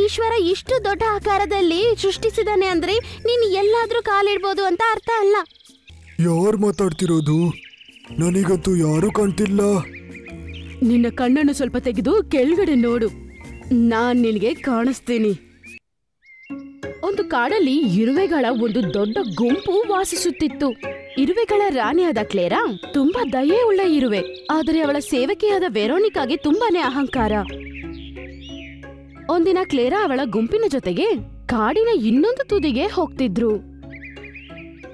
ಈಶ್ವರ ಇಷ್ಟು ದೊಡ್ಡ ಆಕಾರದಲ್ಲಿ ಸೃಷ್ಟಿಸಿದಾನೆ ಅಂದ್ರೆ ನೀನು ಎಲ್ಲಾದ್ರೂ ಕಾಲಿಡ್ಬೋದು ಅಂತ ಅರ್ಥ ಅಲ್ಲ. ಯಾರು ಮಾತಾಡ್ತಿರೋದು? ನನಗಂತೂ ಯಾರು ಕಾಣ್ತಿಲ್ಲ. ನಿನ್ನ ಕಣ್ಣನ್ನು ಸ್ವಲ್ಪ ತೆಗೆದು ಕೆಳಗಡೆ ನೋಡು, ನಾನ್ ನಿನಗೆ ಕಾಣಿಸ್ತೀನಿ. ಒಂದು ಕಾಡಲ್ಲಿ ಇರುವೆಗಳ ಒಂದು ದೊಡ್ಡ ಗುಂಪು ವಾಸಿಸುತ್ತಿತ್ತು. ಇರುವೆಗಳ ರಾಣಿಯಾದ ಕ್ಲೇರಾ ತುಂಬಾ ದಯೆ ಉಳ್ಳ ಇರುವೆ, ಆದರೆ ಅವಳ ಸೇವಕಿಯಾದ ವೆರೋನಿಕಾಗೆ ತುಂಬಾನೇ ಅಹಂಕಾರ. ಒಂದಿನ ಕ್ಲೇರಾ ಅವಳ ಗುಂಪಿನ ಜೊತೆಗೆ ಕಾಡಿನ ಇನ್ನೊಂದು ತುದಿಗೆ ಹೋಗ್ತಿದ್ರು.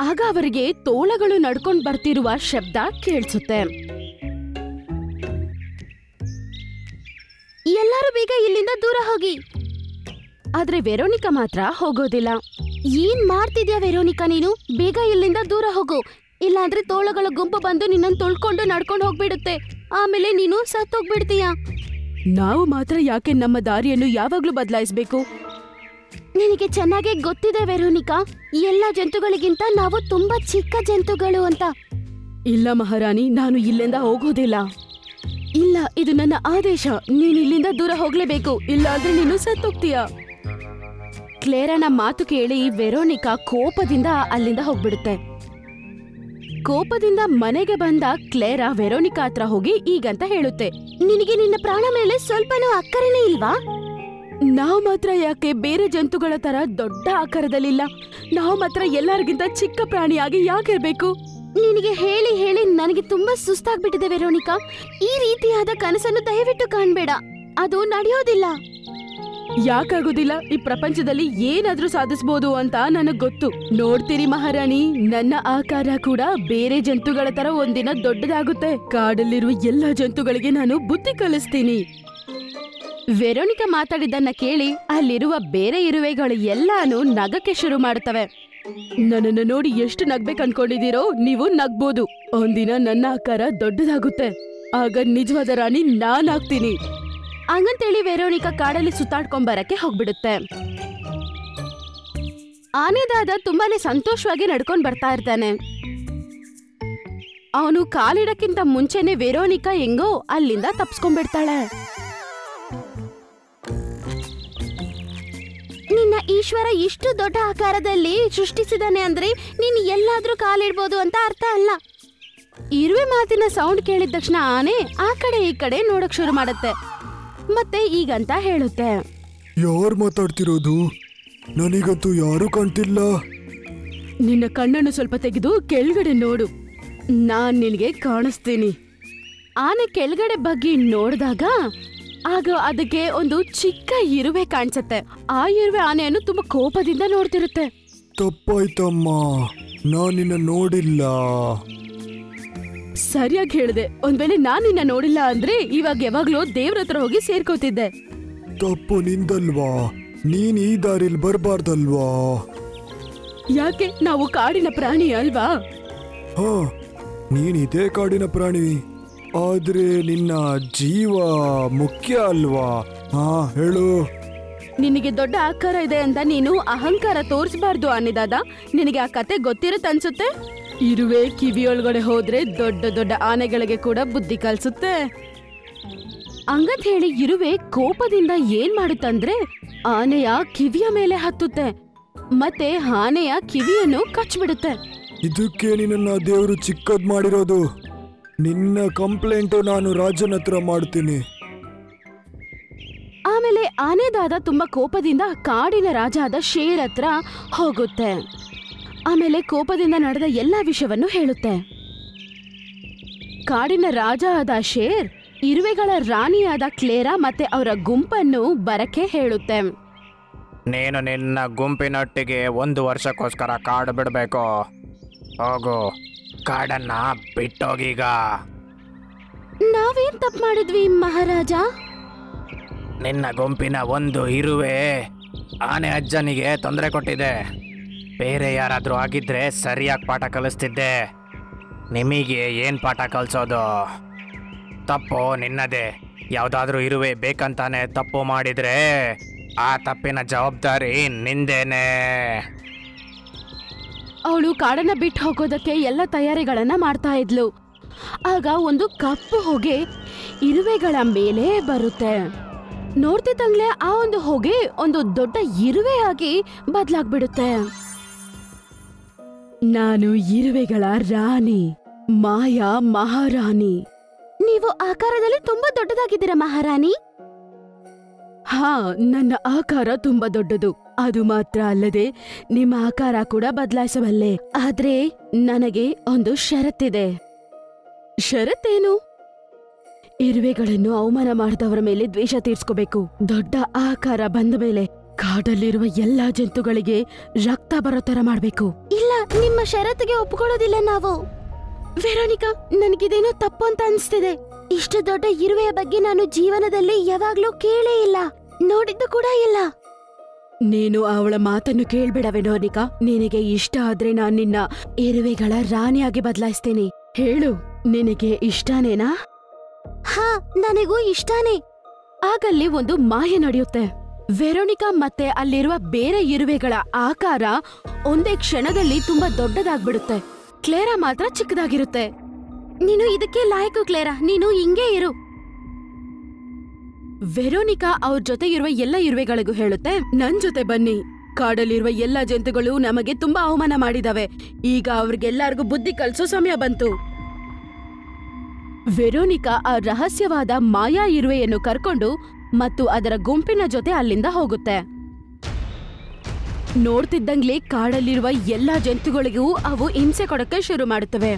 ಆಗ ಅವರಿಗೆ ತೋಳಗಳು ನಡ್ಕೊಂಡ್ ಬರ್ತಿರುವ ಶಬ್ದ ಕೇಳಿಸುತ್ತೆ. ಎಲ್ಲರೂ ಬೇಗ ಇಲ್ಲಿಂದ ದೂರ ಹೋಗಿ. ಆದ್ರೆ ವೆರೋನಿಕಾ ಮಾತ್ರ ಹೋಗೋದಿಲ್ಲ. ಏನ್ ಮಾಡ್ತಿದ್ಯಾ ವೆರೋನಿಕಾ ನೀನು? ಬೇಗ ಇಲ್ಲಿಂದ ದೂರ ಹೋಗು, ಇಲ್ಲಾಂದ್ರೆ ತೋಳಗಳ ಗುಂಪು ಬಂದು ನಿನ್ನನ್ನು ತುಳ್ಕೊಂಡು ನಡ್ಕೊಂಡು ಹೋಗ್ಬಿಡುತ್ತೆ. ಆಮೇಲೆ ನೀನು ಸತ್ತೋಗ್ಬಿಡ್ತೀಯ. ನಾವು ಮಾತ್ರ ಯಾಕೆ ನಮ್ಮ ದಾರಿಯನ್ನು ಯಾವಾಗ್ಲೂ ಬದಲಾಯಿಸ್ಬೇಕು? ನಿನಗೆ ಚೆನ್ನಾಗಿ ಗೊತ್ತಿದೆ ವೆರೋನಿಕಾ, ಎಲ್ಲ ಜಂತುಗಳಿಗಿಂತ ನಾವು ತುಂಬಾ ಚಿಕ್ಕ ಜಂತುಗಳು ಅಂತ. ಇಲ್ಲ ಮಹಾರಾಣಿ, ನಾನು ಇಲ್ಲಿಂದ ಹೋಗೋದಿಲ್ಲ. ಇಲ್ಲ, ಇದು ನನ್ನ ಆದೇಶ. ನೀನು ಇಲ್ಲಿಂದ ದೂರ ಹೋಗ್ಲೇಬೇಕು, ಇಲ್ಲ ಅಂದ್ರೆ ನೀನು ಸತ್ತೋಗ್ತೀಯ. ಕ್ಲೇರಾನ ಮಾತು ಕೇಳಿ ವೆರೋನಿಕಾ ಕೋಪದಿಂದ ಅಲ್ಲಿಂದ ಹೋಗ್ಬಿಡುತ್ತೆ. ಕೋಪದಿಂದ ಮನೆಗೆ ಬಂದ ಕ್ಲೇರಾ ವೆರೋನಿಕಾ ಹತ್ರ ಹೋಗಿ ಈಗಂತ ಹೇಳುತ್ತೆ, ನಿನಗೆ ನಿನ್ನ ಪ್ರಾಣ ಮೇಲೆ ಸ್ವಲ್ಪನೂ ಅಕ್ಕರೇನೇ ಇಲ್ವಾ? ನಾವು ಮಾತ್ರ ಯಾಕೆ ಬೇರೆ ಜಂತುಗಳ ತರ ದೊಡ್ಡ ಆಕಾರದಲ್ಲಿಲ್ಲ? ನಾವು ಮಾತ್ರ ಎಲ್ಲರಿಗಿಂತ ಚಿಕ್ಕ ಪ್ರಾಣಿಯಾಗಿ ಯಾಕಿರ್ಬೇಕು? ನಿನಗೆ ಹೇಳಿ ಹೇಳಿ ನನಗೆ ತುಂಬಾ ಸುಸ್ತಾಗ್ಬಿಟ್ಟಿದೆ ವೆರೋನಿಕಾ. ಈ ರೀತಿಯಾದ ಕನಸನ್ನು ದಯವಿಟ್ಟು ಕಾಣ್ಬೇಡ, ಅದು ನಡೆಯೋದಿಲ್ಲ. ಯಾಕಾಗೋದಿಲ್ಲ? ಈ ಪ್ರಪಂಚದಲ್ಲಿ ಏನಾದ್ರೂ ಸಾಧಿಸಬಹುದು ಅಂತ ನನಗ್ ಗೊತ್ತು. ನೋಡ್ತೀರಿ ಮಹಾರಾಣಿ, ನನ್ನ ಆಕಾರ ಕೂಡ ಬೇರೆ ಜಂತುಗಳ ತರ ಒಂದಿನ ದೊಡ್ಡದಾಗುತ್ತೆ. ಕಾಡಲ್ಲಿರುವ ಎಲ್ಲ ಜಂತುಗಳಿಗೆ ನಾನು ಬುದ್ಧಿ ಕಲಿಸ್ತೀನಿ. ವೆರೋನಿಕಾ ಮಾತಾಡಿದ್ದನ್ನ ಕೇಳಿ ಅಲ್ಲಿರುವ ಬೇರೆ ಇರುವೆಗಳು ಎಲ್ಲಾನು ನಗಕ್ಕೆ ಶುರು ಮಾಡುತ್ತವೆ. ನನ್ನನ್ನು ನೋಡಿ ಎಷ್ಟು ನಗ್ಬೇಕು ಅನ್ಕೊಂಡಿದ್ದೀರೋ ನೀವು ನಗ್ಬೋದು. ಒಂದಿನ ನನ್ನ ಆಕಾರ ದೊಡ್ಡದಾಗುತ್ತೆ, ಆಗ ನಿಜವಾದ ರಾಣಿ ನಾನಾಗ್ತೀನಿ. ಹಂಗಂತೇಳಿ ವೆರೋನಿಕಾ ಕಾಡಲ್ಲಿ ಸುತ್ತಾಡ್ಕೊಂಡ್ ಬರಕ್ಕೆ ಹೋಗ್ಬಿಡುತ್ತೆ. ಆನೆದಾದ ತುಂಬಾನೇ ಸಂತೋಷವಾಗಿ ನಡ್ಕೊಂಡ್ ಬರ್ತಾ ಇರ್ತಾನೆ. ಅವನು ಕಾಲಿಡಕ್ಕಿಂತ ಮುಂಚೆನೆ ವೆರೋನಿಕಾ ಹೆಂಗೋ ಅಲ್ಲಿಂದ ತಪ್ಸ್ಕೊಂಡ್ಬಿಡ್ತಾಳೆ. ನಿನ್ನ ಈಶ್ವರ ಇಷ್ಟು ದೊಡ್ಡ ಆಕಾರದಲ್ಲಿ ಸೃಷ್ಟಿಸಿದಾನೆ ಅಂದ್ರೆ ನೀನು ಎಲ್ಲಾದ್ರೂ ಕಾಲಿಡ್ಬೋದು ಅಂತ ಅರ್ಥ ಅಲ್ಲ. ಇರುವೆ ಮಾತಿನ ಸೌಂಡ್ ಕೇಳಿದ ತಕ್ಷಣ ಆನೆ ಆ ಕಡೆ ಈ ಕಡೆ ನೋಡಕ್ ಶುರು ಮಾಡುತ್ತೆ. ಮತ್ತೆ ಈಗಂತ ಹೇಳುತ್ತೆ, ಯಾರು ಮಾತಾಡ್ತಿರೋದು? ನನಗಂತೂ ಯಾರು ಕಾಣ್ತಿಲ್ಲ. ನಿನ್ನ ಕಣ್ಣನ್ನು ಸ್ವಲ್ಪ ತೆಗೆದು ಕೆಳಗಡೆ ನೋಡು, ನಾನ್ ನಿನಗೆ ಕಾಣಿಸ್ತೀನಿ. ಆನೆ ಕೆಳಗಡೆ ಬಗ್ಗೆ ನೋಡಿದಾಗ ಆಗ ಅದಕ್ಕೆ ಒಂದು ಚಿಕ್ಕ ಇರುವೆ ಕಾಣಿಸುತ್ತೆ. ಆ ಇರುವೆ ಆನೆಯನ್ನು ತುಂಬಾ ಕೋಪದಿಂದ ನೋಡ್ತಿರುತ್ತೆ. ತಪ್ಪಾಯ್ತಮ್ಮ, ನಾನ್ ನಿನ್ನ ನೋಡಿಲ್ಲ. ಸರಿಯಾಗಿ ಹೇಳಿದೆ. ಒಂದ್ ವೇಳೆ ನಾನ್ ನಿನ್ನ ನೋಡಿಲ್ಲ ಅಂದ್ರೆ ಇವಾಗ ಯಾವಾಗ್ಲೂ ದೇವ್ರ ಹತ್ರ ಹೋಗಿ ಸೇರ್ಕೋತಿದ್ದೆ. ತಪ್ಪು ನಿಂದಲ್ವಾ? ನೀನ್ ಈ ದಾರಿಲ್ ಬರ್ಬಾರ್ದಲ್ವಾ? ಯಾಕೆ? ನಾವು ಕಾಡಿನ ಪ್ರಾಣಿ ಅಲ್ವಾ? ಹಾ, ನೀನ್ ಇದೇ ಕಾಡಿನ ಪ್ರಾಣಿ, ಆದ್ರೆ ನಿನ್ನ ಜೀವ ಮುಖ್ಯ ಅಲ್ವಾ? ಹಾ, ಹೇಳು. ನಿನಗೆ ದೊಡ್ಡ ಆಕಾರ ಇದೆ ಅಂತ ನೀನು ಅಹಂಕಾರ ತೋರಿಸಬಾರ್ದು ಅನ್ನಿದಾದ. ನಿನಗೆ ಆ ಕತೆ ಗೊತ್ತಿರುತ್ತೆ ಅನ್ಸುತ್ತೆ. ಇರುವೆ ಕಿವಿಯೊಳಗಡೆ ಹೋದ್ರೆ ದೊಡ್ಡ ದೊಡ್ಡ ಆನೆಗಳಿಗೆ ಕೂಡ ಬುದ್ಧಿ ಕಲ್ಸುತ್ತೆ. ಹಂಗಂತ ಹೇಳಿ ಇರುವೆ ಕೋಪದಿಂದ ಏನ್ ಮಾಡುತ್ತಂದ್ರೆ ಆನೆಯ ಕಿವಿಯ ಮೇಲೆ ಹತ್ತುತ್ತೆ, ಮತ್ತೆ ಆನೆಯ ಕಿವಿಯನ್ನು ಕಚ್ಬಿಡುತ್ತೆ. ಇದಕ್ಕೆ ನಿನ್ನ ದೇವರು ಚಿಕ್ಕದ್ ಮಾಡಿರೋದು. ನಿನ್ನ ಕಂಪ್ಲೇಂಟು ನಾನು ರಾಜನ ಹತ್ರ ಮಾಡ್ತೀನಿ. ಆಮೇಲೆ ಆನೆದಾದ ತುಂಬಾ ಕೋಪದಿಂದ ಕಾಡಿನ ರಾಜ ಆದ ಶೇರ್ ಹತ್ರ ಹೋಗುತ್ತೆ. ಆಮೇಲೆ ಕೋಪದಿಂದ ನಡೆದ ಎಲ್ಲಾ ವಿಷಯವನ್ನು ಹೇಳುತ್ತೆ. ಕಾಡಿನ ರಾಜ ಆದ ಶೇರ್ ಇರುವೆಗಳ ರಾಣಿಯಾದ ಕ್ಲೇರಾ ಮತ್ತೆ ಅವರ ಗುಂಪನ್ನು ಬರಕ್ಕೆ ಹೇಳುತ್ತೆ. ನೀನು ನಿನ್ನ ಗುಂಪಿನೊಟ್ಟಿಗೆ 1 ವರ್ಷಕ್ಕೋಸ್ಕರ ಕಾಡು ಬಿಡಬೇಕು. ಹೋಗು, ಕಾಡನ್ನ ಬಿಟ್ಟೋಗೀಗ. ನಾವೇನ್ ತಪ್ಪು ಮಾಡಿದ್ವಿ ಮಹಾರಾಜ? ನಿನ್ನ ಗುಂಪಿನ ಒಂದು ಇರುವೆ ಆನೆ ಅಜ್ಜನಿಗೆ ತೊಂದರೆ ಕೊಟ್ಟಿದೆ. ಬೇರೆ ಯಾರಾದ್ರೂ ಆಗಿದ್ರೆ ಸರಿಯಾಗಿ ಪಾಠ ಕಲಿಸ್ತಿದ್ದೆ. ನಿಮಗೆ ಏನು ಪಾಠ ಕಲಿಸೋದು? ತಪ್ಪು ನಿನ್ನದೇ. ಯಾವುದಾದ್ರೂ ಇರುವೆ ಬೇಕಂತಾನೆ ತಪ್ಪು ಮಾಡಿದ್ರೆ ಆ ತಪ್ಪಿನ ಜವಾಬ್ದಾರಿ ನಿಂದೇನೆ. ಅವಳು ಕಾಡನ್ನ ಬಿಟ್ಟು ಹೋಗೋದಕ್ಕೆ ಎಲ್ಲ ತಯಾರಿಗಳನ್ನ ಮಾಡ್ತಾ ಇದ್ಲು. ಆಗ ಒಂದು ಕಪ್ಪು ಹೊಗೆ ಇರುವೆಗಳ ಮೇಲೆ ಬರುತ್ತೆ. ನೋಡ್ತಿದ್ದಂಗ್ಲೆ ಆ ಒಂದು ಹೊಗೆ ಒಂದು ದೊಡ್ಡ ಇರುವೆ ಆಗಿ ಬದ್ಲಾಗ್ಬಿಡುತ್ತೆ. ನಾನು ಇರುವೆಗಳ ರಾಣಿ, ಮಾಯಾ ಮಹಾರಾಣಿ. ನೀವು ಆಕಾರದಲ್ಲಿ ತುಂಬಾ ದೊಡ್ಡದಾಗಿದ್ದೀರಾ ಮಹಾರಾಣಿ. ಹಾ, ನನ್ನ ಆಕಾರ ತುಂಬಾ ದೊಡ್ಡದು. ಅದು ಮಾತ್ರ ಅಲ್ಲದೆ ನಿಮ್ಮ ಆಕಾರ ಕೂಡ ಬದಲಾಯಿಸಬಲ್ಲೆ. ಆದ್ರೆ ನನಗೆ ಒಂದು ಷರತ್ತಿದೆ. ಷರತ್ತೇನು? ಇರುವೆಗಳನ್ನು ಅವಮಾನ ಮಾಡಿದವರ ಮೇಲೆ ದ್ವೇಷ ತೀರ್ಸ್ಕೋಬೇಕು. ದೊಡ್ಡ ಆಕಾರ ಬಂದ ಮೇಲೆ ಕಾಡಲ್ಲಿರುವ ಎಲ್ಲಾ ಜಂತುಗಳಿಗೆ ರಕ್ತ ಬರೋ ತರ ಮಾಡ್ಬೇಕು. ಇಲ್ಲ, ನಿಮ್ಮ ಷರತ್ತಿಗೆ ಒಪ್ಕೊಳ್ಳೋದಿಲ್ಲ ನಾವು. ವೆರೋನಿಕಾ, ನನಗಿದೇನೋ ತಪ್ಪು ಅಂತ ಅನ್ಸ್ತಿದೆ. ಇಷ್ಟು ದೊಡ್ಡ ಇರುವೆಯ ಬಗ್ಗೆ ನಾನು ಜೀವನದಲ್ಲಿ ಯಾವಾಗ್ಲೂ ಕೇಳೇ ಇಲ್ಲ, ನೋಡಿದ್ದು ಕೂಡ ಇಲ್ಲ. ನೀನು ಅವಳ ಮಾತನ್ನು ಕೇಳ್ಬೇಡ ವೆರೋನಿಕಾ. ನಿನಗೆ ಇಷ್ಟ ಆದ್ರೆ ನಾನ್ ನಿನ್ನ ಇರುವೆಗಳ ರಾಣಿಯಾಗಿ ಬದಲಾಯಿಸ್ತೇನೆ. ಹೇಳು, ನಿನಗೆ ಇಷ್ಟನೇನಾ? ಹಾ, ನನಗೂ ಇಷ್ಟಾನೇ. ಆಗಲ್ಲಿ ಒಂದು ಮಾಯ ನಡೆಯುತ್ತೆ. ವೆರೋನಿಕಾ ಮತ್ತೆ ಅಲ್ಲಿರುವ ಬೇರೆ ಇರುವೆಗಳ ಆಕಾರ ಒಂದೇ ಕ್ಷಣದಲ್ಲಿ ತುಂಬಾ ದೊಡ್ಡದಾಗ್ಬಿಡುತ್ತೆ. ಕ್ಲೇರಾ ಮಾತ್ರ ಚಿಕ್ಕದಾಗಿರುತ್ತೆ. ನೀನು ಇದಕ್ಕೆ ಲಾಯಕು ಕ್ಲೇರಾ, ನೀನು ಹಿಂಗೇ ಇರು. ವೆರೋನಿಕಾ ಅವ್ರ ಜೊತೆ ಇರುವ ಎಲ್ಲ ಇರುವೆಗಳಿಗೂ ಹೇಳುತ್ತೆ, ನನ್ ಜೊತೆ ಬನ್ನಿ. ಕಾಡಲ್ಲಿರುವ ಎಲ್ಲ ಜಂತುಗಳು ನಮಗೆ ತುಂಬಾ ಅವಮಾನ ಮಾಡಿದಾವೆ. ಈಗ ಅವ್ರಿಗೆಲ್ಲರಿಗೂ ಬುದ್ಧಿ ಕಲ್ಸೋ ಸಮಯ ಬಂತು. ವೆರೋನಿಕಾ ಆ ರಹಸ್ಯವಾದ ಮಾಯಾ ಇರುವೆಯನ್ನು ಕರ್ಕೊಂಡು ಮತ್ತು ಅದರ ಗುಂಪಿನ ಜೊತೆ ಅಲ್ಲಿಂದ ಹೋಗುತ್ತೆ. ನೋಡ್ತಿದ್ದಂಗ್ಲೇ ಕಾಡಲ್ಲಿರುವ ಎಲ್ಲಾ ಜಂತುಗಳಿಗೂ ಅವು ಹಿಂಸೆ ಕೊಡಕ್ಕೆ ಶುರು ಮಾಡುತ್ತವೆ.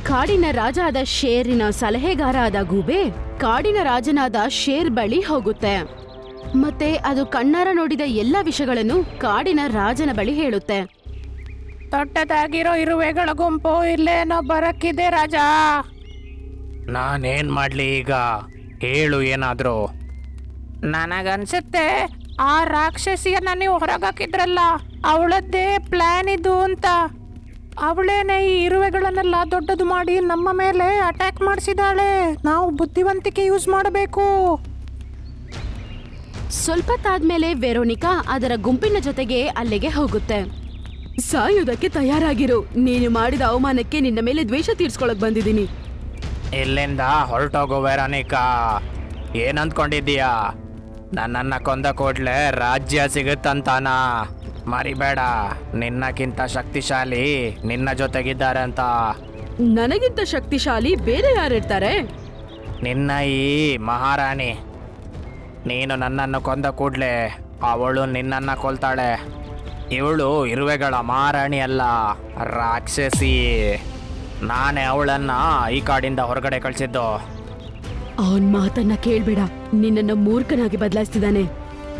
ಕಾಡಿನ ರಾಜ ಆದ ಶೇರಿನ ಸಲಹೆಗಾರ ಆದ ಗೂಬೆ ಕಾಡಿನ ರಾಜನಾದ ಶೇರ್ ಬಳಿ ಹೋಗುತ್ತೆ. ಮತ್ತೆ ಅದು ಕಣ್ಣಾರ ನೋಡಿದ ಎಲ್ಲಾ ವಿಷಯಗಳನ್ನು ಕಾಡಿನ ರಾಜನ ಬಳಿ ಹೇಳುತ್ತೆ. ದೊಡ್ಡದಾಗಿರೋ ಇರುವೆಗಳ ಗುಂಪು ಇಲ್ಲೇನೋ ಬರಕ್ಕಿದೆ ರಾಜ. ನಾನೇನ್ ಮಾಡ್ಲಿ ಈಗ? ಹೇಳು ಏನಾದ್ರು. ನನಗನ್ಸುತ್ತೆ ಆ ರಾಕ್ಷಸಿಯನ್ನ ನೀವು ಹೊರಗಾಕಿದ್ರಲ್ಲ, ಅವಳದ್ದೇ ಪ್ಲಾನ್ ಇದು ಅಂತ. ಅವಳೇನೆ ಈ ಇರುವೆಗಳನ್ನೆಲ್ಲ ದೊಡ್ಡದು ಮಾಡಿ ನಮ್ಮ ಮೇಲೆ ಅಟ್ಯಾಕ್ ಮಾಡಿಸಿದಾಳೆ. ನಾವು ಬುದ್ಧಿವಂತಿಕೆ ಯೂಸ್ ಮಾಡಬೇಕು. ಸ್ವಲ್ಪ ತಾದ್ಮೇಲೆ ವೆರೋನಿಕಾ ಅದರ ಗುಂಪಿನ ಜೊತೆಗೆ ಅಲ್ಲಿಗೆ ಹೋಗುತ್ತೆ. ಸಾಯುವುದಕ್ಕೆ ತಯಾರಾಗಿರು. ನೀನು ಮಾಡಿದ ಅವಮಾನಕ್ಕೆ ನಿನ್ನ ಮೇಲೆ ದ್ವೇಷ ತೀರ್ಸ್ಕೊಳಕ್ ಬಂದಿದ್ದೀನಿ. ಇಲ್ಲಿಂದ ಹೊರಟೋಗು ವೆರೋನಿಕಾ. ಏನಂದ್ಕೊಂಡಿದ್ದೀಯಾ? ನನ್ನನ್ನ ಕೊಂದ ಕೂಡ್ಲೆ ರಾಜ್ಯ ಸಿಗುತ್ತಂತಾನ? ಮರಿಬೇಡ, ನಿನ್ನಕ್ಕಿಂತ ಶಕ್ತಿಶಾಲಿ ನಿನ್ನ ಜೊತೆಗಿದ್ದಾರೆ ಅಂತ. ನನಗಿಂತ ಶಕ್ತಿಶಾಲಿ ಬೇರೆ ಯಾರಿರ್ತಾರೆ? ನಿನ್ನ ಈ ಮಹಾರಾಣಿ. ನೀನು ನನ್ನನ್ನು ಕೊಂದ ಕೂಡ್ಲೆ ಅವಳು ನಿನ್ನನ್ನ ಕೊಲ್ತಾಳೆ. ಇವಳು ಇರುವೆಗಳ ಮಹಾರಾಣಿ ಅಲ್ಲ, ರಾಕ್ಷಸಿ. ನಾನೇ ಅವಳನ್ನ ಈ ಕಾಡಿಂದ ಹೊರಗಡೆ ಕಳಿಸಿದ್ದು. ಅವನ್ ಮಾತನ್ನ ಕೇಳ್ಬೇಡ, ನಿನ್ನನ್ನ ಮೂರ್ಖನಾಗಿ ಬದಲಾಯಿಸ್ತಿದ್ದಾನೆ.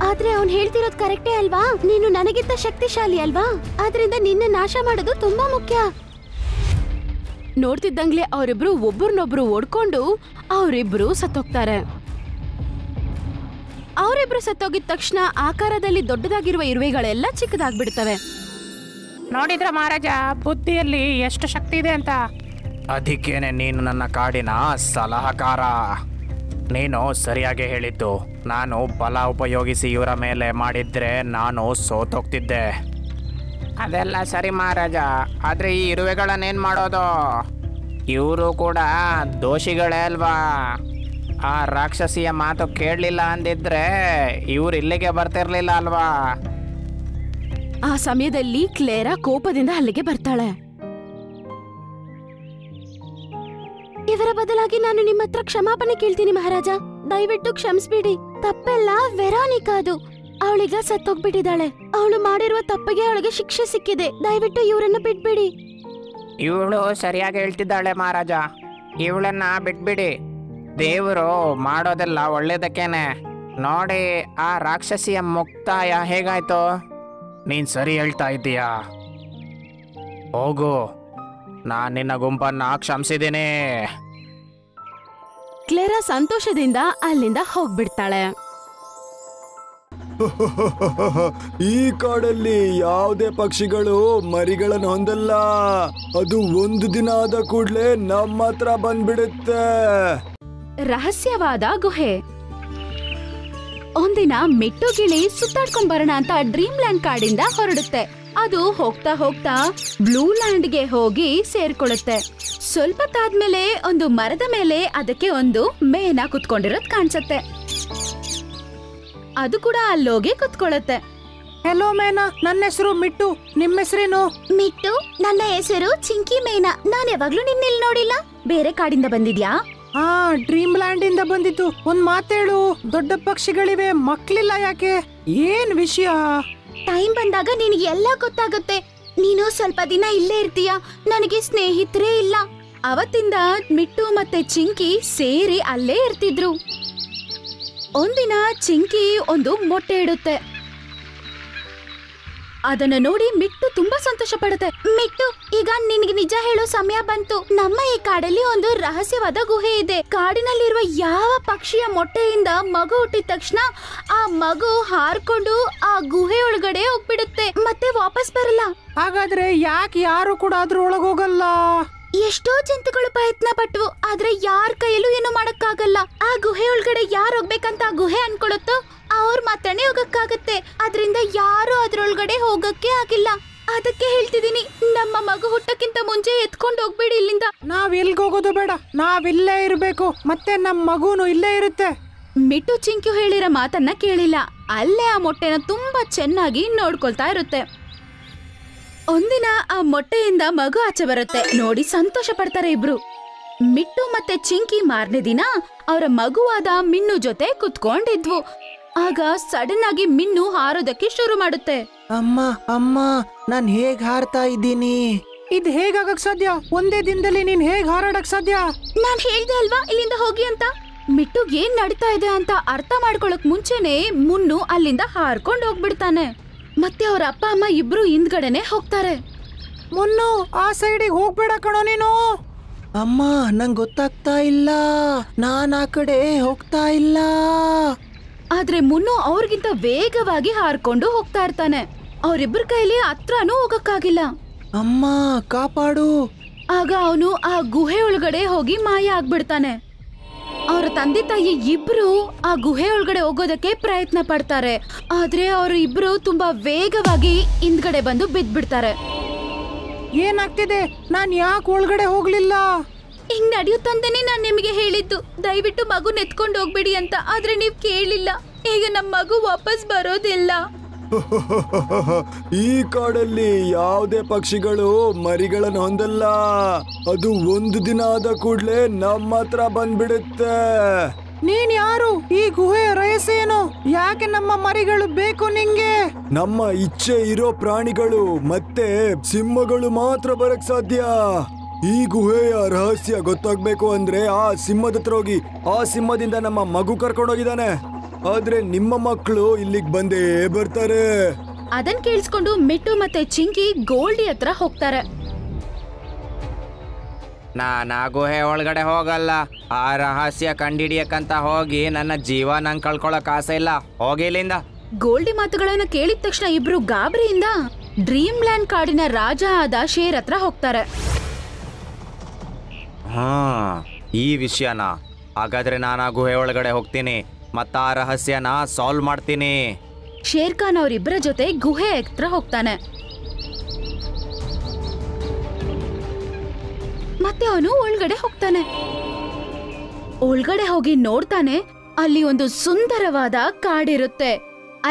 ಆದ್ರೆ ಅವ್ನ್ ಹೇಳ್ತಿರೋದ್ ಕರೆಕ್ಟೇ ಅಲ್ವಾ? ನೀನು ನನಗಿಂತ ಶಕ್ತಿಶಾಲಿ ಅಲ್ವಾ? ಆದ್ರಿಂದ ನಿನ್ನ ನಾಶ ಮಾಡೋದು ತುಂಬಾ ಮುಖ್ಯ. ನೋಡ್ತಿದ್ದಂಗ್ಲೆ ಅವರಿಬ್ರು ಒಬ್ಬರನ್ನೊಬ್ರು ಓಡ್ಕೊಂಡು ಅವರಿಬ್ರು ಸತ್ತೋಗ್ತಾರೆ. ಅವರಿಬ್ರು ಸತ್ತೋಗಿದ ತಕ್ಷಣ ಆಕಾರದಲ್ಲಿ ದೊಡ್ಡದಾಗಿರುವ ಇರುವೆಗಳೆಲ್ಲ ಚಿಕ್ಕದಾಗ್ಬಿಡ್ತವೆ. ನೋಡಿದ್ರ ಮಹಾರಾಜ, ಬುದ್ಧಿಯಲ್ಲಿ ಎಷ್ಟು ಶಕ್ತಿ ಇದೆ ಅಂತ. ಅದಕ್ಕೇನೆ ನೀನು ನನ್ನ ಕಾಡಿನ ಸಲಹಕಾರ. ನೀನು ಸರಿಯಾಗಿ ಹೇಳಿದ್ದು. ನಾನು ಬಲ ಉಪಯೋಗಿಸಿ ಇವರ ಮೇಲೆ ಮಾಡಿದ್ರೆ ನಾನು ಸೋತೋಗ್ತಿದ್ದೆ. ಅದೆಲ್ಲ ಸರಿ ಮಹಾರಾಜ, ಆದರೆ ಈ ಇರುವೆಗಳನ್ನೇನು ಮಾಡೋದು? ಇವರು ಕೂಡ ದೋಷಿಗಳೇ ಅಲ್ವಾ? ಆ ರಾಕ್ಷಸಿಯ ಮಾತು ಕೇಳಲಿಲ್ಲ ಅಂದಿದ್ರೆ ಇವ್ರು ಇಲ್ಲಿಗೆ ಬರ್ತಿರ್ಲಿಲ್ಲ ಅಲ್ವಾ? ಆ ಸಮಯದಲ್ಲಿ ಕ್ಲೇರಾ ಕೋಪದಿಂದ ಅಲ್ಲಿಗೆ ಬರ್ತಾಳೆ. ಇವರ ಬದಲಾಗಿ ನಾನು ನಿಮ್ಮ ಹತ್ರ ಕ್ಷಮಾಪಣೆ ಕೇಳ್ತೀನಿ ಮಹಾರಾಜ. ದಯವಿಟ್ಟು ಕ್ಷಮಿಸ್ಬಿಡಿ. ತಪ್ಪೆಲ್ಲ ವೆರೋನಿಕಾದು. ಅವಳೀಗ ಸತ್ತೋಗ್ಬಿಟ್ಟಿದ್ದಾಳೆ. ಅವಳು ಮಾಡಿರುವ ತಪ್ಪಿಗೆ ಅವಳಿಗೆ ಶಿಕ್ಷೆ ಸಿಕ್ಕಿದೆ. ದಯವಿಟ್ಟು ಇವರನ್ನ ಬಿಟ್ಬಿಡಿ. ಇವಳು ಸರಿಯಾಗಿ ಹೇಳ್ತಿದ್ದಾಳೆ ಮಹಾರಾಜ. ಇವಳನ್ನ ಬಿಟ್ಬಿಡಿ. ದೇವರು ಮಾಡೋದೆಲ್ಲ ಒಳ್ಳೇದಕ್ಕೇನೆ. ನೋಡಿ, ಆ ರಾಕ್ಷಸಿಯ ಮುಕ್ತಾಯ ಹೇಗಾಯ್ತು? ನೀನ್ ಸರಿ ಹೇಳ್ತಾ ಇದ್ದೀಯಾ? ಹೋಗು, ನಾನು ನಿನ್ನ ಗುಂಪನ್ನ ಕ್ಷಮಿಸಿದ್ದೀನಿ. ಕ್ಲೇರಾ ಸಂತೋಷದಿಂದ ಅಲ್ಲಿಂದ ಹೋಗ್ಬಿಡ್ತಾಳೆ. ಈ ಕಾಡಲ್ಲಿ ಯಾವುದೇ ಪಕ್ಷಿಗಳು ಮರಿಗಳನ್ನು ಹೊಂದಲ್ಲ. ಅದು ಒಂದು ದಿನ ಆದ ಕೂಡ್ಲೆ ನಮ್ಮ ಹತ್ರ ಬಂದ್ಬಿಡುತ್ತೆ. ರಹಸ್ಯವಾದ ಗುಹೆ. ಒಂದಿನ ಮೆಟ್ಟು ಗಿಳಿ ಸುತ್ತಾಡ್ಕೊಂಡ್ ಬರೋಣ ಅಂತ ಡ್ರೀಮ್ ಲ್ಯಾಂಡ್ ಕಾಡಿಂದ ಹೊರಡುತ್ತೆ. ಅದು ಹೋಗ್ತಾ ಹೋಗ್ತಾ ಬ್ಲೂ ಲ್ಯಾಂಡ್ಗೆ ಹೋಗಿ ಸೇರ್ಕೊಳ್ಳುತ್ತೆ. ಸ್ವಲ್ಪ ತಾದ್ಮೇಲೆ ಒಂದು ಮರದ ಮೇಲೆ ಅದಕ್ಕೆ ಒಂದು ಮೇನ ಕುತ್ಕೊಂಡಿರೋದ್ ಕಾಣಿಸುತ್ತೆ. ಅದು ಕೂಡ ಅಲ್ಲೋಗಿ ಕುತ್ಕೊಳ್ಳುತ್ತೆ. ಹೆಲೋ ಮೇನಾ, ನನ್ನ ಹೆಸರು ಮಿಟ್ಟು. ನಿಮ್ಮ ಹೆಸರೇನು? ಮಿಟ್ಟು, ನನ್ನ ಹೆಸರು ಚಿಂಕಿ ಮೇನ. ನಾನ್ ಯಾವಾಗ್ಲೂ ನಿನ್ನಿಲ್ ನೋಡಿಲ್ಲ. ಬೇರೆ ಕಾಡಿಂದ ಬಂದಿದ್ಯಾ? ಹಾ, ಡ್ರೀಮ್ ಲ್ಯಾಂಡ್ ಇಂದ ಬಂದಿದ್ದು. ಒಂದ್ ಮಾತೇಳು, ದೊಡ್ಡ ಪಕ್ಷಿಗಳಿವೆ, ಮಕ್ಳಿಲ್ಲ ಯಾಕೆ? ಏನ್ ವಿಷಯ? ಟೈಮ್ ಬಂದಾಗ ನಿನಗೆ ಎಲ್ಲ ಗೊತ್ತಾಗುತ್ತೆ. ನೀನು ಸ್ವಲ್ಪ ದಿನ ಇಲ್ಲೇ ಇರ್ತೀಯ. ನನಗೆ ಸ್ನೇಹಿತರೇ ಇಲ್ಲ. ಅವತ್ತಿಂದ ಮಿಟ್ಟು ಮತ್ತೆ ಚಿಂಕಿ ಸೇರಿ ಅಲ್ಲೇ ಇರ್ತಿದ್ರು. ಒಂದಿನ ಚಿಂಕಿ ಒಂದು ಮೊಟ್ಟೆ ಇಡುತ್ತೆ. ಅದನ್ನ ನೋಡಿ ಮಿಟ್ಟು ತುಂಬಾ ಸಂತೋಷ ಪಡುತ್ತೆ. ಮಿಟ್ಟು, ಈಗ ನಿನಗೆ ನಿಜ ಹೇಳೋ ಸಮಯ ಬಂತು. ನಮ್ಮ ಈ ಕಾಡಲ್ಲಿ ಒಂದು ರಹಸ್ಯವಾದ ಗುಹೆ ಇದೆ. ಕಾಡಿನಲ್ಲಿರುವ ಯಾವ ಪಕ್ಷಿಯ ಮೊಟ್ಟೆಯಿಂದ ಮಗು ಹುಟ್ಟಿದ ತಕ್ಷಣ ಆ ಮಗು ಹಾರ್ಕೊಂಡು ಆ ಗುಹೆ ಒಳಗಡೆ ಹೋಗ್ಬಿಡುತ್ತೆ, ಮತ್ತೆ ವಾಪಸ್ ಬರಲ್ಲ. ಹಾಗಾದ್ರೆ ಯಾಕೆ ಯಾರು ಕೂಡ ಅದ್ರ ಒಳಗೋಗಲ್ಲ? ಎಷ್ಟೋ ಜಂತುಗಳು ಪ್ರಯತ್ನ ಪಟ್ವು, ಆದ್ರೆ ಯಾರ ಕೈಯಲ್ಲೂ ಏನು ಮಾಡಕ್ಕಾಗಲ್ಲ. ಆ ಗುಹೆ ಒಳಗಡೆ ಯಾರು ಹೋಗ್ಬೇಕಂತ ಆ ಗುಹೆ ಅನ್ಕೊಳತ್ತೋ ಅವ್ರ ಮಾತ್ರನೇ ಹೋಗಕ್ಕಾಗತ್ತೆ. ಅದ್ರಿಂದ ಯಾರು ಅದ್ರೊಳಗಡೆ ಹೋಗಕ್ಕೆ ಆಗಿಲ್ಲ. ಅದಕ್ಕೆ ಹೇಳ್ತಿದೀನಿ, ನಮ್ಮ ಮಗು ಹುಟ್ಟಕ್ಕಿಂತ ಮುಂಚೆ ಎತ್ಕೊಂಡು ಹೋಗ್ಬೇಡಿ ಇಲ್ಲಿಂದ. ನಾವ್ ಎಲ್ಗ್ ಹೋಗೋದು ಬೇಡ, ನಾವಿಲ್ಲೇ ಇರ್ಬೇಕು, ಮತ್ತೆ ನಮ್ ಮಗುನು ಇಲ್ಲೇ ಇರುತ್ತೆ. ಮಿಟ್ಟು ಚಿಂಕ್ಯು ಹೇಳಿರೋ ಮಾತನ್ನ ಕೇಳಿಲ್ಲ. ಅಲ್ಲೇ ಆ ಮೊಟ್ಟೆನ ತುಂಬಾ ಚೆನ್ನಾಗಿ ನೋಡ್ಕೊಳ್ತಾ ಇರುತ್ತೆ. ಒಂದಿನ ಆ ಮೊಟ್ಟೆಯಿಂದ ಮಗು ಆಚೆ ಬರುತ್ತೆ. ನೋಡಿ ಸಂತೋಷ ಪಡ್ತಾರೆ ಇಬ್ರು. ಮಿಟ್ಟು ಮತ್ತೆ ಚಿಂಕಿ ಮಾರನೇ ದಿನ ಅವರ ಮಗುವಾದ ಮಿನ್ನು ಜೊತೆ ಕುತ್ಕೊಂಡಿದ್ವು. ಆಗ ಸಡನ್ ಆಗಿ ಮಿನ್ನು ಹಾರೋದಕ್ಕೆ ಶುರು ಮಾಡುತ್ತೆ. ಅಮ್ಮ ಅಮ್ಮ, ನಾನ್ ಹೇಗ್ ಹಾರ್ತಾ ಇದ್ದೀನಿ? ಇದ್ ಹೇಗಾಗಕ್ ಸಾಧ್ಯ? ಒಂದೇ ದಿನದಲ್ಲಿ ನೀನ್ ಹೇಗ್ ಹಾರಾಡಕ್ ಸಾಧ್ಯ? ನಾನ್ ಹೇಳ್ದೆ ಅಲ್ವಾ ಇಲ್ಲಿಂದ ಹೋಗಿ ಅಂತ. ಮಿಟ್ಟುಗ್ ಏನ್ ನಡೀತಾ ಇದೆ ಅಂತ ಅರ್ಥ ಮಾಡ್ಕೊಳಕ್ ಮುಂಚೆನೆ ಮುನ್ನು ಅಲ್ಲಿಂದ ಹಾರ್ಕೊಂಡ್ ಹೋಗ್ಬಿಡ್ತಾನೆ. ಮತ್ತೆ ಅವ್ರ ಅಪ್ಪ ಅಮ್ಮ ಇಬ್ರು ಹಿಂದ್ಗಡೆನೆ ಹೋಗ್ತಾರೆ. ಮುನ್ನು, ಆ ಸೈಡಿಗೆ ಹೋಗ್ಬೇಡ ಕಣೋ ನೀನು. ಅಮ್ಮ, ನಂಗ್ ಗೊತ್ತಾಗ್ತಾ ಇಲ್ಲ, ನಾನ್ ಆ ಕಡೆ ಹೋಗ್ತಾ ಇಲ್ಲ. ಆದ್ರೆ ಮುನ್ನು ಅವ್ರಿಗಿಂತ ವೇಗವಾಗಿ ಹಾರ್ಕೊಂಡು ಹೋಗ್ತಾ ಇರ್ತಾನೆ. ಅವ್ರಿಬ್ರ ಕೈಲಿ ಹತ್ರನೂ ಹೋಗಕ್ಕಾಗಿಲ್ಲ. ಅಮ್ಮ, ಕಾಪಾಡು. ಆಗ ಅವನು ಆ ಗುಹೆ ಒಳಗಡೆ ಹೋಗಿ ಮಾಯ ಆಗ್ಬಿಡ್ತಾನೆ. ಅವ್ರ ತಂದೆ ತಾಯಿ ಇಬ್ರು ಆ ಗುಹೆ ಒಳಗಡೆ ಹೋಗೋದಕ್ಕೆ ಪ್ರಯತ್ನ ಪಡ್ತಾರೆ. ಆದ್ರೆ ಅವರು ಇಬ್ರು ತುಂಬಾ ವೇಗವಾಗಿ ಹಿಂದ್ಗಡೆ ಬಂದು ಬಿದ್ಬಿಡ್ತಾರೆ. ಏನಾಗ್ತಿದೆ? ನಾನ್ ಯಾಕೆ ಒಳಗಡೆ ಹೋಗ್ಲಿಲ್ಲ? ಹಿಂಗ್ ನಡೆಯುತ್ತಂತಾನೆ ನಾನ್ ನಿಮಗೆ ಹೇಳಿದ್ದು, ದಯವಿಟ್ಟು ಮಗು ನೆತ್ಕೊಂಡು ಹೋಗ್ಬೇಡಿ ಅಂತ. ಆದ್ರೆ ನೀವ್ ಕೇಳಿಲ್ಲ. ಈಗ ನಮ್ ಮಗು ವಾಪಸ್ ಬರೋದಿಲ್ಲ. ಈ ಕಾಡಲ್ಲಿ ಯಾವುದೇ ಪಕ್ಷಿಗಳು ಮರಿಗಳನ್ನು ಹೊಂದಲ್ಲ. ಅದು ಒಂದು ದಿನ ಆದ ಕೂಡ್ಲೆ ನಮ್ಮ ಹತ್ರ ಬಂದ್ಬಿಡುತ್ತೆ. ನೀನ್ ಯಾರು? ಈ ಗುಹೆಯ ರಹಸ್ಯ ಏನು? ಯಾಕೆ ನಮ್ಮ ಮರಿಗಳು ಬೇಕು ನಿಂಗೆ? ನಮ್ಮ ಇಚ್ಛೆ ಇರೋ ಪ್ರಾಣಿಗಳು ಮತ್ತೆ ಸಿಂಹಗಳು ಮಾತ್ರ ಬರಕ್ ಸಾಧ್ಯ. ಈ ಗುಹೆಯ ರಹಸ್ಯ ಗೊತ್ತಾಗ್ಬೇಕು ಅಂದ್ರೆ ಆ ಸಿಂಹದ ಹತ್ರ ಹೋಗಿ. ಆ ಸಿಂಹದಿಂದ ನಮ್ಮ ಮಗು ಕರ್ಕೊಂಡೋಗಿದ್ದಾನೆ. ಆದ್ರೆ ನಿಮ್ಮ ಮಕ್ಕಳು ಇಲ್ಲಿಗೆ ಬಂದೇ ಬರ್ತಾರೆ. ಅದನ್ ಕೇಳಿಸ್ಕೊಂಡು ಮಿಟ್ಟು ಮತ್ತೆ ಚಿಂಕಿ ಗೋಲ್ಡಿ ಹತ್ರ ಹೋಗ್ತಾರೆ. ನಾನು ಆ ಗುಹೆ ಒಳಗಡೆ ಹೋಗಲ್ಲ. ಆ ರಹಸ್ಯ ಕಂಡಿಡಿಯಕ್ಕಂತ ಹೋಗಿ ನನ್ನ ಜೀವ ನಂಗೆ ಕಳ್ಕೊಳಕ್ ಆಸೆ ಇಲ್ಲ. ಹೋಗಿ ಇಲ್ಲಿಂದ. ಗೋಲ್ಡಿ ಮಾತುಗಳನ್ನ ಕೇಳಿದ ತಕ್ಷಣ ಇಬ್ರು ಗಾಬರಿಯಿಂದ ಡ್ರೀಮ್ ಲ್ಯಾಂಡ್ ಕಾಡಿನ ರಾಜ ಆದ ಶೇರ್ ಹತ್ರ ಹೋಗ್ತಾರೆ. ಈ ವಿಷಯನ ಹಾಗಾದ್ರೆ ನಾನು ಆ ಗುಹೆ ಒಳಗಡೆ ಹೋಗ್ತೀನಿ, ಮತ್ತ ಆ ರಹಸ್ಯನ ಸಾಲ್ವ್ ಮಾಡ್ತೀನಿ. ಶೇರ್ ಖಾನ್ ಅವರಿಬ್ಬರ ಜೊತೆ ಗುಹೆ ಹತ್ರ ಹೋಗ್ತಾನೆ. ಮತ್ತೆ ಅವನು ಒಳಗಡೆ ಹೋಗ್ತಾನೆ. ಒಳಗಡೆ ಹೋಗಿ ನೋಡ್ತಾನೆ, ಅಲ್ಲಿ ಒಂದು ಸುಂದರವಾದ ಕಾಡಿರುತ್ತೆ.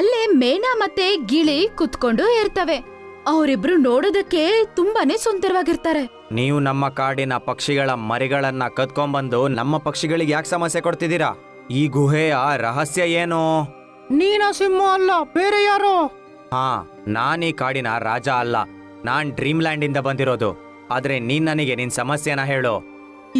ಅಲ್ಲೇ ಮೇನಾ ಮತ್ತೆ ಗಿಳಿ ಕುತ್ಕೊಂಡು ಇರ್ತವೆ. ಅವರಿಬ್ರು ನೋಡೋದಕ್ಕೆ ತುಂಬಾನೇ ಸುಂದರವಾಗಿರ್ತಾರೆ. ನೀವು ನಮ್ಮ ಕಾಡಿನ ಪಕ್ಷಿಗಳ ಮರಿಗಳನ್ನ ಕದ್ಕೊಂಡ್ಬಂದು ನಮ್ಮ ಪಕ್ಷಿಗಳಿಗೆ ಯಾಕೆ ಸಮಸ್ಯೆ ಕೊಡ್ತಿದ್ದೀರಾ? ಈ ಗುಹೆಯ ರಹಸ್ಯ ಏನು? ನೀನ ಸಿಂಹ ಅಲ್ಲ, ಬೇರೆ ಯಾರು? ಹಾ, ನಾನ್ ಈ ಕಾಡಿನ ರಾಜ ಅಲ್ಲ. ನಾನ್ ಡ್ರೀಮ್ ಲ್ಯಾಂಡ್ ಇಂದ ಬಂದಿರೋದು. ಆದ್ರೆ ನೀನ್ ನನಗೆ ನಿನ್ ಸಮಸ್ಯೆನ ಹೇಳು.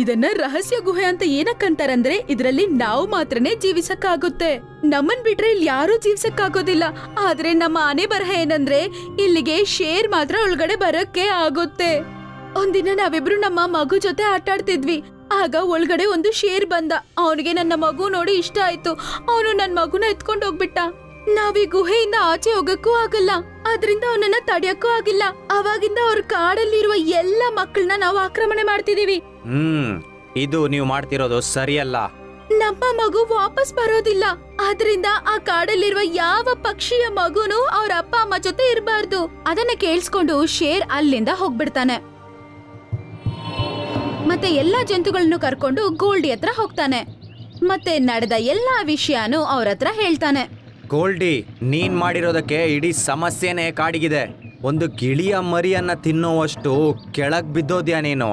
ಇದನ್ನ ರಹಸ್ಯ ಗುಹೆ ಅಂತ ಏನಕ್ಕಂತಾರಂದ್ರೆ ಇದ್ರಲ್ಲಿ ನಾವು ಮಾತ್ರನೇ ಜೀವಿಸಕ್ಕಾಗುತ್ತೆ. ನಮ್ಮನ್ ಬಿಟ್ರೆ ಇಲ್ಲಿ ಯಾರೂ ಜೀವಿಸಕ್ಕಾಗೋದಿಲ್ಲ. ಆದ್ರೆ ನಮ್ಮ ಆನೆ ಬರಹ ಏನಂದ್ರೆ ಇಲ್ಲಿಗೆ ಶೇರ್ ಮಾತ್ರ ಒಳಗಡೆ ಬರಕ್ಕೆ ಆಗುತ್ತೆ. ಒಂದಿನ ನಾವಿಬ್ರು ನಮ್ಮ ಮಗು ಜೊತೆ ಆಟಾಡ್ತಿದ್ವಿ. ಆಗ ಒಳಗಡೆ ಒಂದು ಶೇರ್ ಬಂದ. ಅವನಿಗೆ ನನ್ನ ಮಗು ನೋಡಿ ಇಷ್ಟ ಆಯ್ತು. ಅವನು ನನ್ ಮಗುನ ಎತ್ಕೊಂಡು ಹೋಗ್ಬಿಟ್ಟ. ನಾವೀ ಗುಹೆಯಿಂದ ಆಚೆ ಹೋಗಕ್ಕೂ ಆಗಲ್ಲ, ಅದ್ರಿಂದ ಅವನನ್ನ ತಡೆಯಕ್ಕೂ ಆಗಿಲ್ಲ. ಅವಾಗಿಂದ ಅವ್ರ ಕಾಡಲ್ಲಿರುವ ಎಲ್ಲ ಮಕ್ಕಳನ್ನ ನಾವು ಆಕ್ರಮಣೆ ಮಾಡ್ತಿದೀವಿ. ಇದು ನೀವು ಮಾಡ್ತಿರೋದು ಸರಿಯಲ್ಲ. ನಮ್ಮ ಮಗು ವಾಪಸ್ ಬರೋದಿಲ್ಲ. ಆದ್ರಿಂದ ಆ ಕಾಡಲ್ಲಿರುವ ಯಾವ ಪಕ್ಷಿಯ ಮಗುನು ಅವ್ರ ಅಪ್ಪ ಅಮ್ಮ ಜೊತೆ ಇರಬಾರ್ದು. ಅದನ್ನ ಕೇಳಿಸ್ಕೊಂಡು ಶೇರ್ ಅಲ್ಲಿಂದ ಹೋಗ್ಬಿಡ್ತಾನೆ. ಮತ್ತೆ ಎಲ್ಲಾ ಜಂತುಗಳನ್ನು ಕರ್ಕೊಂಡು ಗೋಲ್ಡಿ ಹತ್ರ ಹೋಗ್ತಾನೆ. ಮತ್ತೆ ನಡೆದ ಎಲ್ಲಾ ವಿಷಯನೂ ಅವ್ರ ಹತ್ರ ಹೇಳ್ತಾನೆ. ಗೋಲ್ಡಿ, ನೀನ್ ಮಾಡಿರೋದಕ್ಕೆ ಇಡೀ ಸಮಸ್ಯೆನೇ ಕಾಡಿಗಿದೆ. ಒಂದು ಗಿಳಿಯ ಮರಿಯನ್ನ ತಿನ್ನುವಷ್ಟು ಕೆಳಗ್ ಬಿದ್ದೋದ್ಯಾ ನೀನು?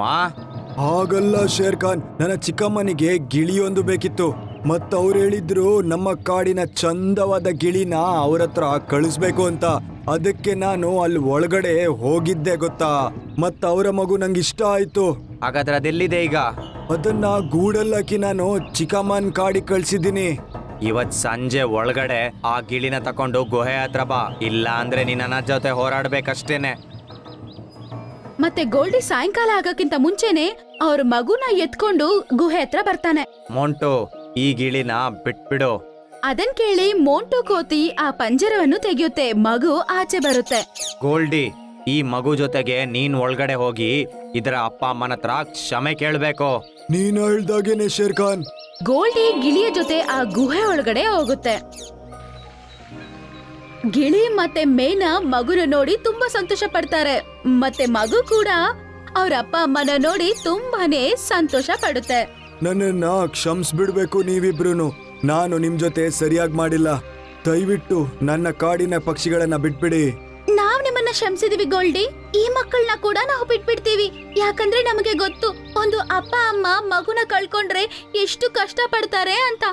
ಹಾಗಲ್ಲ ಶೇರ್ ಖಾನ್, ನನ್ನ ಚಿಕ್ಕಮ್ಮನಿಗೆ ಗಿಳಿಯೊಂದು ಬೇಕಿತ್ತು. ಮತ್ತ ಅವ್ರು ಹೇಳಿದ್ರು ನಮ್ಮ ಕಾಡಿನ ಚಂದವಾದ ಗಿಳಿನ ಅವ್ರ ಹತ್ರ ಕಳಿಸ್ಬೇಕು ಅಂತ. ಅದಕ್ಕೆ ನಾನು ಅಲ್ಲಿ ಒಳಗಡೆ ಹೋಗಿದ್ದೆ ಗೊತ್ತಾ. ಮತ್ತ ಅವರ ಮಗು ನಂಗೆ ಇಷ್ಟ ಆಯ್ತು. ಹಾಗಾದ್ರೆ ಅದೆಲ್ಲಿದೆ ಈಗ? ಅದನ್ನ ಗೂಡಲ್ಲಾಕಿ ನಾನು ಚಿಕ್ಕಮ್ಮನ್ ಕಾಡಿಗೆ ಕಳ್ಸಿದ್ದೀನಿ. ಇವತ್ ಸಂಜೆ ಒಳಗಡೆ ಆ ಗಿಳಿನ ತಕೊಂಡು ಗುಹೆ ಹತ್ರ ಬಾ, ಇಲ್ಲ ಅಂದ್ರೆ ನೀನ್ ನನ್ನ ಜೊತೆ ಹೋರಾಡ್ಬೇಕಷ್ಟೇನೆ. ಮತ್ತೆ ಗೋಲ್ಡಿ ಸಾಯಂಕಾಲ ಆಗಕ್ಕಿಂತ ಮುಂಚೆನೆ ಅವ್ರ ಮಗುನ ಎತ್ಕೊಂಡು ಗುಹೆ ಹತ್ರ ಬರ್ತಾನೆ. ಮೊಂಟು, ಈ ಗಿಳಿನ ಬಿಟ್ಬಿಡು. ಅದನ್ ಕೇಳಿ ಮೋಂಟು ಕೋತಿ ಆ ಪಂಜರವನ್ನು ತೆಗೆಯುತ್ತೆ. ಮಗು ಆಚೆ ಬರುತ್ತೆ. ಗೋಲ್ಡಿ, ಈ ಮಗು ಜೊತೆಗೆ ನೀನ್ ಒಳಗಡೆ ಹೋಗಿ ಇದರ ಅಪ್ಪ ಅಮ್ಮನ ಹತ್ರ ಕ್ಷಮೆ ಕೇಳ್ಬೇಕು. ನೀನ್ ಹೇಳ್ದಾಗೇನೆ ಶೇರ್ ಖಾನ್. ಗೋಲ್ಡಿ ಗಿಳಿಯ ಜೊತೆ ಆ ಗುಹೆ ಒಳಗಡೆ ಹೋಗುತ್ತೆ. ಗಿಳಿ ಮತ್ತೆ ಮೇನ ಮಗುನ ನೋಡಿ ತುಂಬಾ ಸಂತೋಷ ಪಡ್ತಾರೆ. ಮತ್ತೆ ಮಗು ಕೂಡ ಅವ್ರ ಅಪ್ಪ ಅಮ್ಮನ ನೋಡಿ ತುಂಬಾನೇ ಸಂತೋಷ ಪಡುತ್ತೆ. ನನ್ನನ್ನ ಕ್ಷಮಿಸ್ಬಿಡ್ಬೇಕು ನೀವಿಬ್ರು. ನಾನು ನಿಮ್ ಜೊತೆ ಸರಿಯಾಗಿ ಮಾಡಿಲ್ಲ. ದಯವಿಟ್ಟು ನನ್ನ ಕಾಡಿನ ಪಕ್ಷಿಗಳನ್ನ ಬಿಟ್ಬಿಡಿ. ನಾವ್ ನಿಮ್ಮನ್ನ ಕ್ಷಮಿಸಿದೀವಿ ಗೋಲ್ಡಿ. ಈ ಮಕ್ಕಳನ್ನ ಕೂಡ ನಾವು ಬಿಟ್ಬಿಡ್ತೀವಿ. ಯಾಕಂದ್ರೆ ನಮಗೆ ಗೊತ್ತು ಒಂದು ಅಪ್ಪ ಅಮ್ಮ ಮಗುನ ಕಳ್ಕೊಂಡ್ರೆ ಎಷ್ಟು ಕಷ್ಟ ಪಡ್ತಾರೆ ಅಂತ.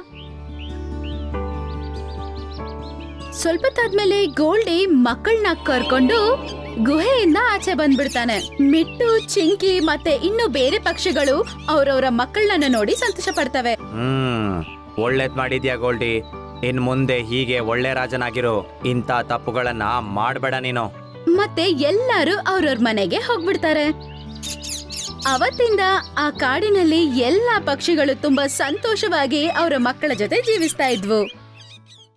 ಸ್ವಲ್ಪ ತಾದ್ಮೇಲೆ ಗೋಲ್ಡಿ ಮಕ್ಕಳನ್ನ ಕರ್ಕೊಂಡು ಗುಹೆಯಿಂದ ಆಚೆ ಬಂದ್ಬಿಡ್ತಾನೆ. ಮಿಟ್ಟು, ಚಿಂಕಿ ಮತ್ತೆ ಇನ್ನು ಬೇರೆ ಪಕ್ಷಿಗಳು ಅವ್ರವ್ರ ಮಕ್ಕಳನ್ನ ನೋಡಿ ಸಂತೋಷ ಪಡ್ತವೆ. ಒಳ್ಳೇದ್ ಮಾಡಿದ್ಯಾ ಗೋಲ್ಡಿ. ಇನ್ ಮುಂದೆ ಹೀಗೆ ಒಳ್ಳೆ ರಾಜನಾಗಿರು. ಇಂಥ ತಪ್ಪುಗಳನ್ನ ಮಾಡ್ಬೇಡ ನೀನು. ಮತ್ತೆ ಎಲ್ಲರೂ ಅವ್ರವ್ರ ಮನೆಗೆ ಹೋಗ್ಬಿಡ್ತಾರೆ. ಅವತ್ತಿಂದ ಆ ಕಾಡಿನಲ್ಲಿ ಎಲ್ಲಾ ಪಕ್ಷಿಗಳು ತುಂಬಾ ಸಂತೋಷವಾಗಿ ಅವರ ಮಕ್ಕಳ ಜೊತೆ ಜೀವಿಸ್ತಾ ಇದ್ವು.